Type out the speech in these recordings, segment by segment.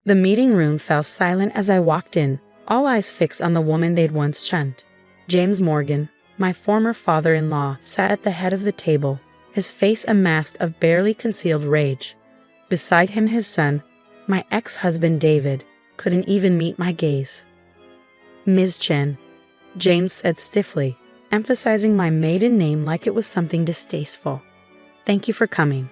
The meeting room fell silent as I walked in, all eyes fixed on the woman they'd once shunned. James Morgan, my former father-in-law, sat at the head of the table, his face a mask of barely concealed rage. Beside him his son, my ex-husband David, couldn't even meet my gaze. "Ms. Chen," James said stiffly, emphasizing my maiden name like it was something distasteful. "Thank you for coming."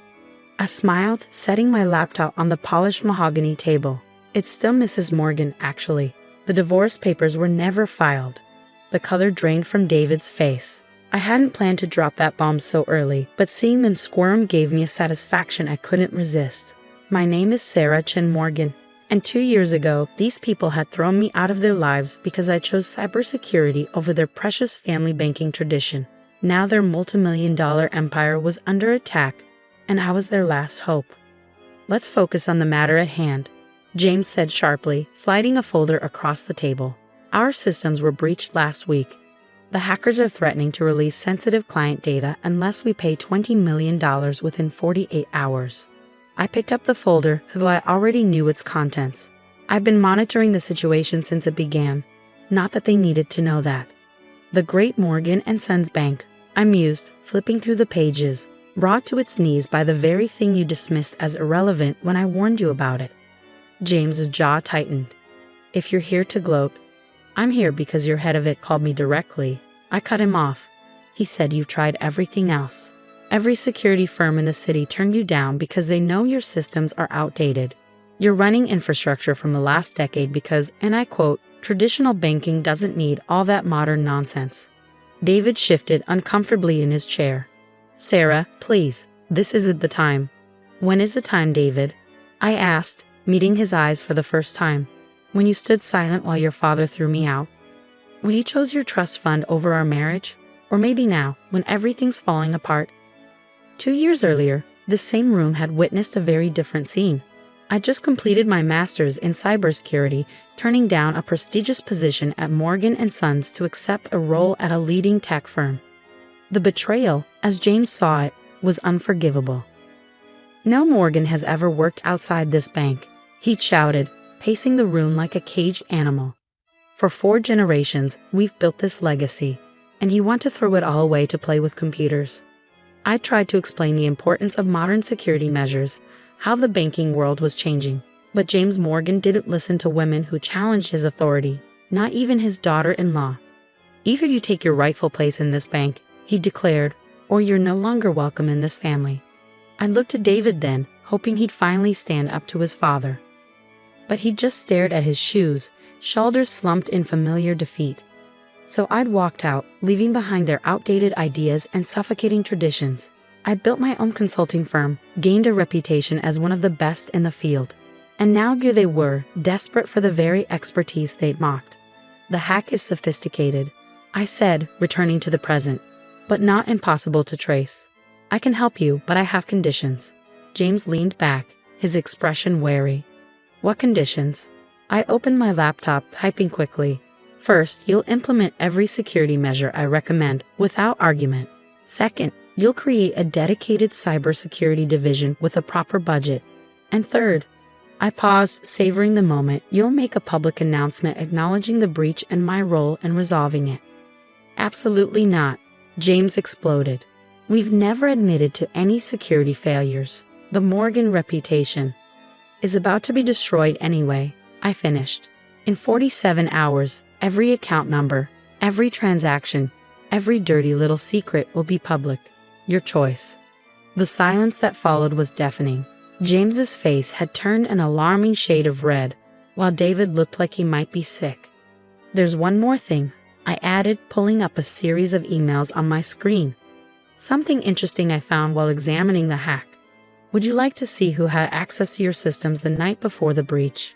I smiled, setting my laptop on the polished mahogany table. "It's still Mrs. Morgan, actually. The divorce papers were never filed." The color drained from David's face. I hadn't planned to drop that bomb so early, but seeing them squirm gave me a satisfaction I couldn't resist. "My name is Sarah Chen Morgan, and 2 years ago, these people had thrown me out of their lives because I chose cybersecurity over their precious family banking tradition. Now their multi-million-dollar empire was under attack, and I was their last hope." "Let's focus on the matter at hand," James said sharply, sliding a folder across the table. "Our systems were breached last week. The hackers are threatening to release sensitive client data unless we pay $20 million within 48 hours. I picked up the folder, though I already knew its contents. I've been monitoring the situation since it began. Not that they needed to know that. "The Great Morgan & Sons Bank," I mused, flipping through the pages, brought to its knees by the very thing you dismissed as irrelevant when I warned you about it. James's jaw tightened. "If you're here to gloat, I'm here because your head of it called me directly." I cut him off. He said, "You've tried everything else. Every security firm in the city turned you down because they know your systems are outdated. You're running infrastructure from the last decade because, and I quote, traditional banking doesn't need all that modern nonsense." David shifted uncomfortably in his chair. "Sarah, please, this isn't the time." "When is the time, David?" I asked, meeting his eyes for the first time. "When you stood silent while your father threw me out? When you chose your trust fund over our marriage? Or maybe now, when everything's falling apart?" 2 years earlier, this same room had witnessed a very different scene. I'd just completed my master's in cybersecurity, turning down a prestigious position at Morgan & Sons to accept a role at a leading tech firm. The betrayal, as James saw it, was unforgivable. "No Morgan has ever worked outside this bank," he shouted, pacing the room like a caged animal. "For 4 generations, we've built this legacy, and you want to throw it all away to play with computers." I tried to explain the importance of modern security measures, how the banking world was changing, but James Morgan didn't listen to women who challenged his authority, not even his daughter-in-law. "Either you take your rightful place in this bank," he declared, "or you're no longer welcome in this family." I looked at David then, hoping he'd finally stand up to his father. But he just stared at his shoes, shoulders slumped in familiar defeat. So I'd walked out, leaving behind their outdated ideas and suffocating traditions. I'd built my own consulting firm, gained a reputation as one of the best in the field. And now here they were, desperate for the very expertise they'd mocked. "The hack is sophisticated," I said, returning to the present, "but not impossible to trace. I can help you, but I have conditions." James leaned back, his expression wary. "What conditions?" I opened my laptop, typing quickly. "First, you'll implement every security measure I recommend, without argument. Second, you'll create a dedicated cybersecurity division with a proper budget. And third," I paused, savoring the moment, "you'll make a public announcement acknowledging the breach and my role in resolving it." "Absolutely not," James exploded. "We've never admitted to any security failures. The Morgan reputation is about to be destroyed anyway," I finished. "In 47 hours, every account number, every transaction, every dirty little secret will be public. Your choice." The silence that followed was deafening. James's face had turned an alarming shade of red, while David looked like he might be sick. "There's one more thing," I added, pulling up a series of emails on my screen. "Something interesting I found while examining the hack. Would you like to see who had access to your systems the night before the breach?"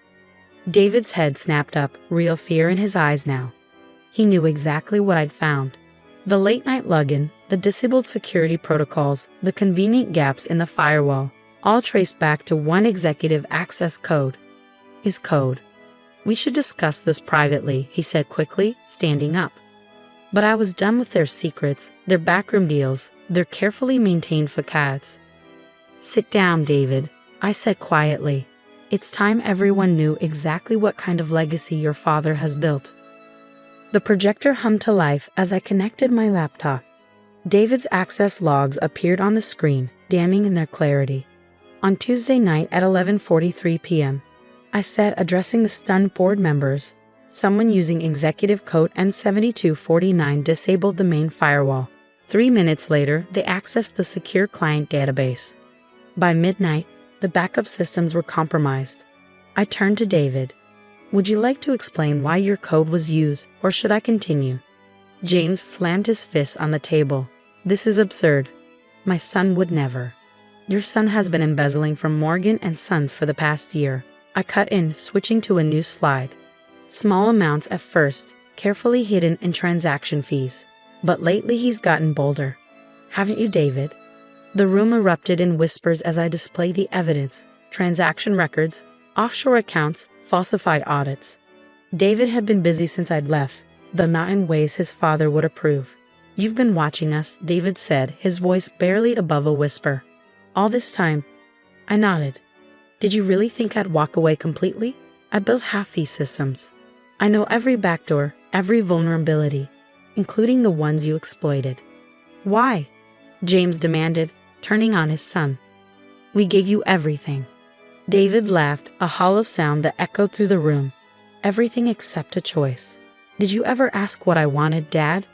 David's head snapped up, real fear in his eyes now. He knew exactly what I'd found. The late-night login, the disabled security protocols, the convenient gaps in the firewall, all traced back to one executive access code. His code. "We should discuss this privately," he said quickly, standing up. But I was done with their secrets, their backroom deals, their carefully maintained facades. "Sit down, David," I said quietly. It's time everyone knew exactly what kind of legacy your father has built. The projector hummed to life as I connected my laptop. David's access logs appeared on the screen, damning in their clarity. On Tuesday night at 11:43 p.m., I said, addressing the stunned board members, someone using executive code N7249 disabled the main firewall. 3 minutes later, they accessed the secure client database. By midnight, the backup systems were compromised. I turned to David. Would you like to explain why your code was used, or should I continue? James slammed his fist on the table. This is absurd. My son would never. Your son has been embezzling from Morgan & Sons for the past year. I cut in, switching to a new slide. Small amounts at first, carefully hidden in transaction fees. But lately he's gotten bolder. Haven't you, David? The room erupted in whispers as I displayed the evidence, transaction records, offshore accounts, falsified audits. David had been busy since I'd left, though not in ways his father would approve. You've been watching us, David said, his voice barely above a whisper. All this time. I nodded. Did you really think I'd walk away completely? I built half these systems. I know every backdoor, every vulnerability, including the ones you exploited. Why? James demanded, turning on his son. We gave you everything. David laughed, a hollow sound that echoed through the room. Everything except a choice. Did you ever ask what I wanted, Dad?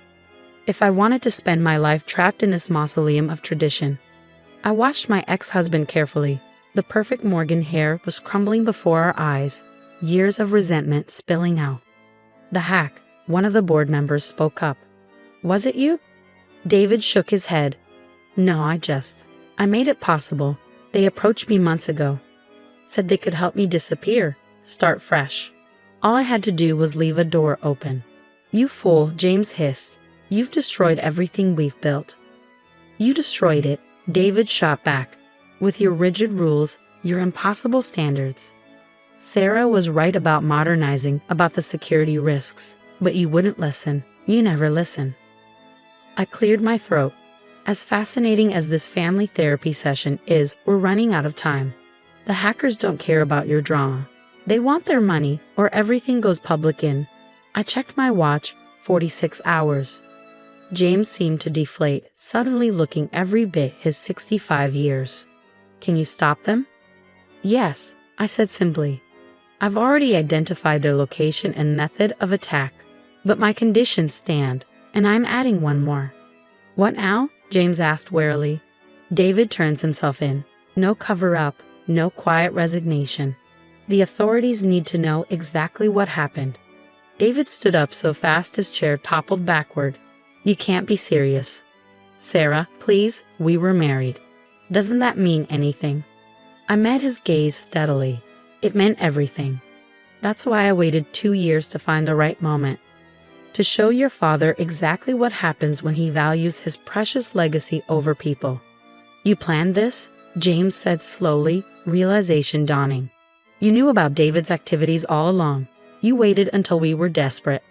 If I wanted to spend my life trapped in this mausoleum of tradition. I watched my ex-husband carefully. The perfect Morgan hair was crumbling before our eyes, years of resentment spilling out. The hack, one of the board members, spoke up. Was it you? David shook his head. No, I made it possible. They approached me months ago. Said they could help me disappear, start fresh. All I had to do was leave a door open. You fool, James hissed. You've destroyed everything we've built. You destroyed it, David shot back. With your rigid rules, your impossible standards. Sarah was right about modernizing, about the security risks, but you wouldn't listen. You never listen. I cleared my throat. As fascinating as this family therapy session is, we're running out of time. The hackers don't care about your drama. They want their money, or everything goes public in. I checked my watch, 46 hours. James seemed to deflate, suddenly looking every bit his 65 years. Can you stop them? Yes, I said simply. I've already identified their location and method of attack, but my conditions stand, and I'm adding one more. What now? James asked warily. David turns himself in. No cover-up, no quiet resignation. The authorities need to know exactly what happened. David stood up so fast his chair toppled backward. You can't be serious. Sarah, please, we were married. Doesn't that mean anything? I met his gaze steadily. It meant everything. That's why I waited 2 years to find the right moment. To show your father exactly what happens when he values his precious legacy over people. You planned this? James said slowly, realization dawning. You knew about David's activities all along. You waited until we were desperate.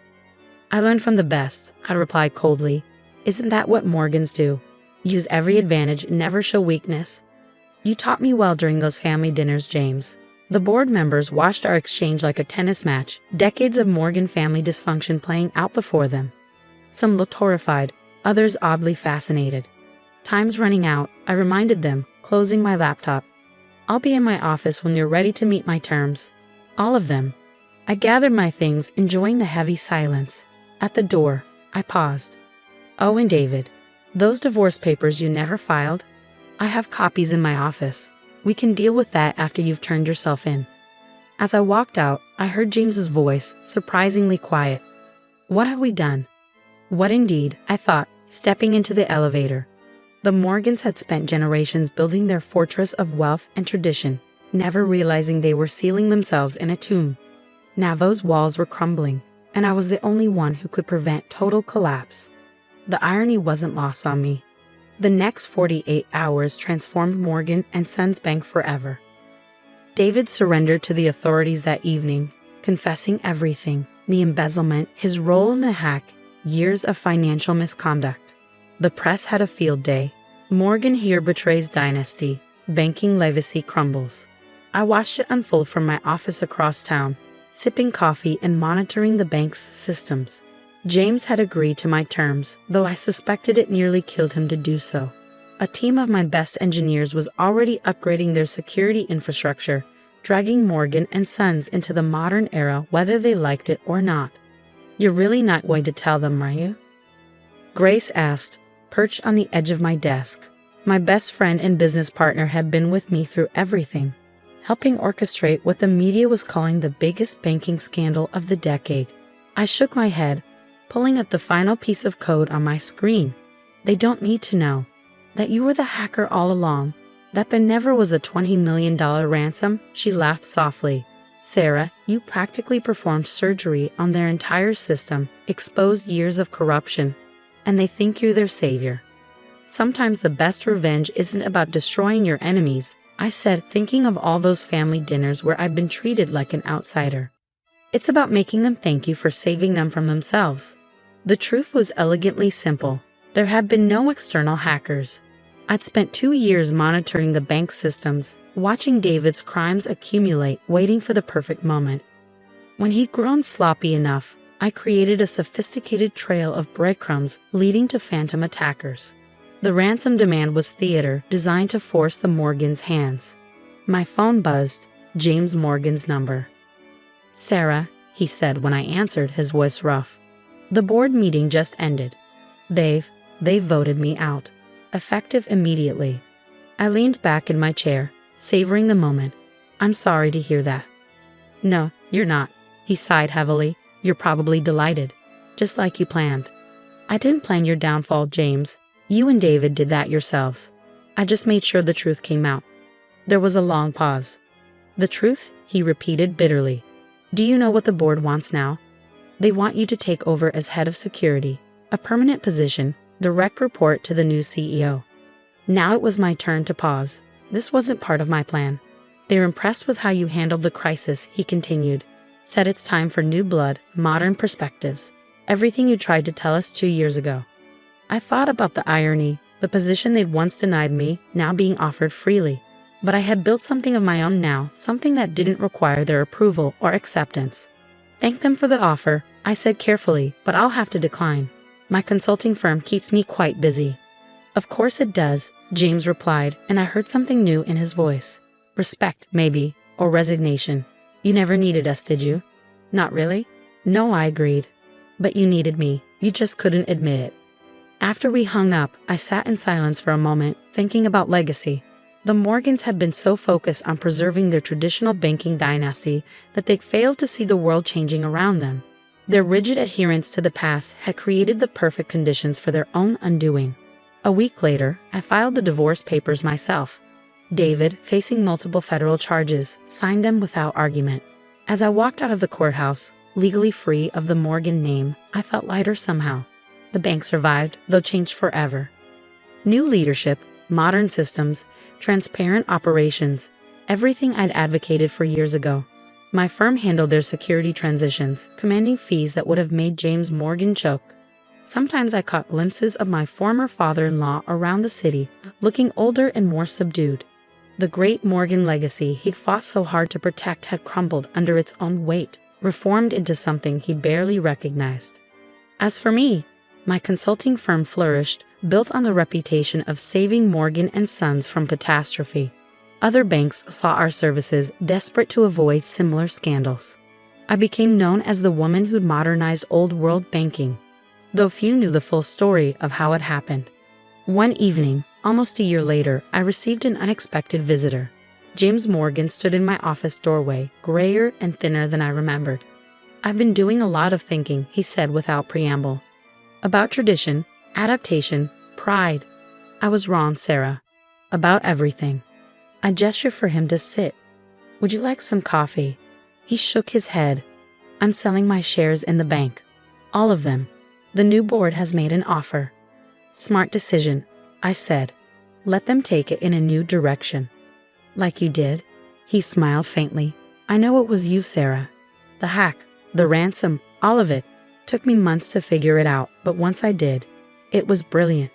I learned from the best, I replied coldly. Isn't that what Morgans do? Use every advantage, never show weakness. You taught me well during those family dinners, James. The board members watched our exchange like a tennis match, decades of Morgan family dysfunction playing out before them. Some looked horrified, others oddly fascinated. Time's running out, I reminded them, closing my laptop. I'll be in my office when you're ready to meet my terms. All of them. I gathered my things, enjoying the heavy silence. At the door, I paused. Oh, and David, those divorce papers you never filed? I have copies in my office. We can deal with that after you've turned yourself in. As I walked out, I heard James's voice, surprisingly quiet. What have we done? What indeed, I thought, stepping into the elevator. The Morgans had spent generations building their fortress of wealth and tradition, never realizing they were sealing themselves in a tomb. Now those walls were crumbling, and I was the only one who could prevent total collapse. The irony wasn't lost on me. The next 48 hours transformed Morgan & Sons Bank forever. David surrendered to the authorities that evening, confessing everything, the embezzlement, his role in the hack, years of financial misconduct. The press had a field day. Morgan here betrays dynasty, banking legacy crumbles. I watched it unfold from my office across town, sipping coffee and monitoring the bank's systems. James had agreed to my terms, though I suspected it nearly killed him to do so. A team of my best engineers was already upgrading their security infrastructure, dragging Morgan and Sons into the modern era whether they liked it or not. "You're really not going to tell them, are you?" Grace asked, perched on the edge of my desk. My best friend and business partner had been with me through everything, helping orchestrate what the media was calling the biggest banking scandal of the decade. I shook my head, pulling up the final piece of code on my screen. "They don't need to know that you were the hacker all along, that there never was a $20 million ransom," she laughed softly. "Sarah, you practically performed surgery on their entire system, exposed years of corruption, and they think you're their savior." "Sometimes the best revenge isn't about destroying your enemies," I said, thinking of all those family dinners where I'd been treated like an outsider. "It's about making them thank you for saving them from themselves." The truth was elegantly simple. There had been no external hackers. I'd spent 2 years monitoring the bank's systems, watching David's crimes accumulate, waiting for the perfect moment. When he'd grown sloppy enough, I created a sophisticated trail of breadcrumbs leading to phantom attackers. The ransom demand was theater designed to force the Morgans' hands. My phone buzzed, James Morgan's number. "Sarah," he said when I answered, his voice rough. "The board meeting just ended. They've voted me out. Effective immediately." I leaned back in my chair, savoring the moment. "I'm sorry to hear that." "No, you're not," he sighed heavily. "You're probably delighted. Just like you planned." "I didn't plan your downfall, James. You and David did that yourselves. I just made sure the truth came out." There was a long pause. "The truth?" he repeated bitterly. "Do you know what the board wants now? They want you to take over as head of security, a permanent position, direct report to the new CEO." Now it was my turn to pause. This wasn't part of my plan. "They're impressed with how you handled the crisis," he continued. "Said it's time for new blood, modern perspectives. Everything you tried to tell us 2 years ago." I thought about the irony, the position they'd once denied me, now being offered freely. But I had built something of my own now, something that didn't require their approval or acceptance. "Thank them for the offer," I said carefully, "but I'll have to decline. My consulting firm keeps me quite busy." "Of course it does," James replied, and I heard something new in his voice. "Respect, maybe, or resignation. You never needed us, did you?" "Not really." "No," I agreed. "But you needed me. You just couldn't admit it." After we hung up, I sat in silence for a moment, thinking about legacy. The Morgans had been so focused on preserving their traditional banking dynasty that they'd failed to see the world changing around them. Their rigid adherence to the past had created the perfect conditions for their own undoing. A week later, I filed the divorce papers myself. David, facing multiple federal charges, signed them without argument. As I walked out of the courthouse, legally free of the Morgan name, I felt lighter somehow. The bank survived, though changed forever. New leadership, modern systems, transparent operations, everything I'd advocated for years ago. My firm handled their security transitions, commanding fees that would have made James Morgan choke. Sometimes I caught glimpses of my former father-in-law around the city, looking older and more subdued. The great Morgan legacy he'd fought so hard to protect had crumbled under its own weight, reformed into something he barely recognized. As for me, my consulting firm flourished, built on the reputation of saving Morgan and Sons from catastrophe. Other banks saw our services, desperate to avoid similar scandals. I became known as the woman who'd modernized old-world banking, though few knew the full story of how it happened. One evening, almost a year later, I received an unexpected visitor. James Morgan stood in my office doorway, grayer and thinner than I remembered. "I've been doing a lot of thinking," he said without preamble. "About tradition, adaptation, pride." "I was wrong, Sarah. About everything." I gestured for him to sit. "Would you like some coffee?" He shook his head. "I'm selling my shares in the bank. All of them. The new board has made an offer." "Smart decision," I said. "Let them take it in a new direction." "Like you did?" He smiled faintly. "I know it was you, Sarah. The hack, the ransom, all of it. Took me months to figure it out, but once I did, it was brilliant.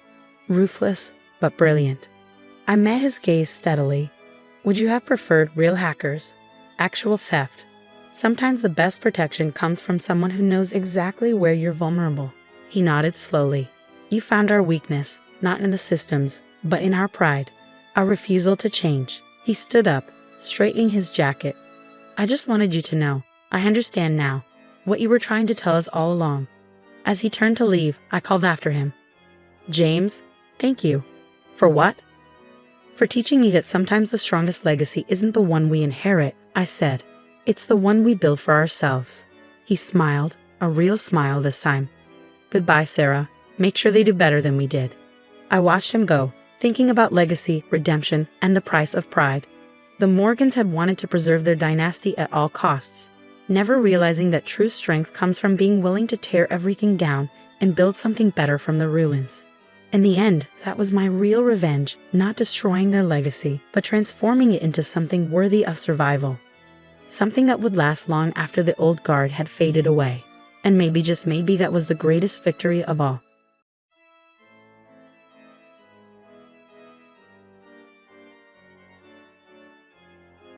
Ruthless, but brilliant." I met his gaze steadily. Would you have preferred real hackers? Actual theft? Sometimes the best protection comes from someone who knows exactly where you're vulnerable. He nodded slowly. You found our weakness, not in the systems, but in our pride, our refusal to change. He stood up, straightening his jacket. I just wanted you to know. I understand now. What you were trying to tell us all along. As he turned to leave, I called after him. James, thank you. For what? For teaching me that sometimes the strongest legacy isn't the one we inherit, I said. It's the one we build for ourselves. He smiled, a real smile this time. Goodbye, Sarah. Make sure they do better than we did. I watched him go, thinking about legacy, redemption, and the price of pride. The Morgans had wanted to preserve their dynasty at all costs, never realizing that true strength comes from being willing to tear everything down and build something better from the ruins. In the end, that was my real revenge, not destroying their legacy, but transforming it into something worthy of survival. Something that would last long after the old guard had faded away. And maybe, just maybe, that was the greatest victory of all.